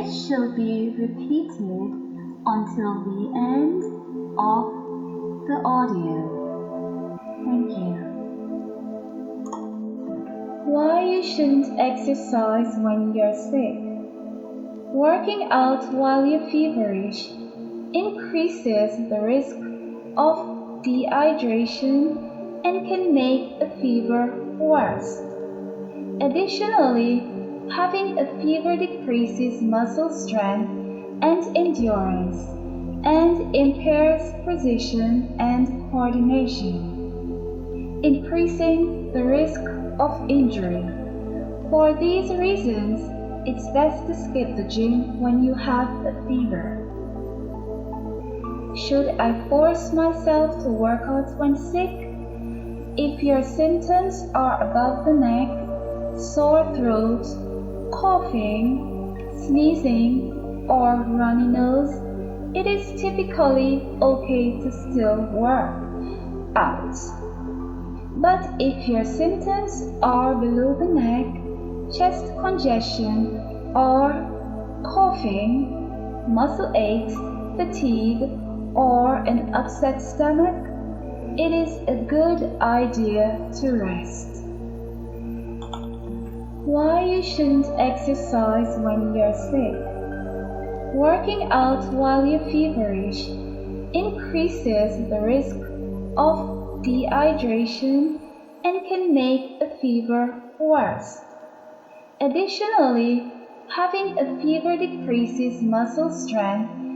This should be repeated until the end of the audio. Thank you. Why you shouldn't exercise when you're sick. Working out while you're feverish increases the risk of dehydration and can make a fever worse. Additionally, having a fever decreases muscle strength and endurance and impairs precision and coordination, increasing the risk of injury. For these reasons, it's best to skip the gym when you have a fever. Should I force myself to work out when sick? If your symptoms are above the neck, sore throat, coughing, sneezing, or runny nose, it is typically okay to still work out. But if your symptoms are below the neck, chest congestion, or coughing, muscle aches, fatigue, or an upset stomach, it is a good idea to rest. Why you shouldn't exercise when you're sick. Working out while you're feverish increases the risk of dehydration and can make a fever worse. Additionally, having a fever decreases muscle strength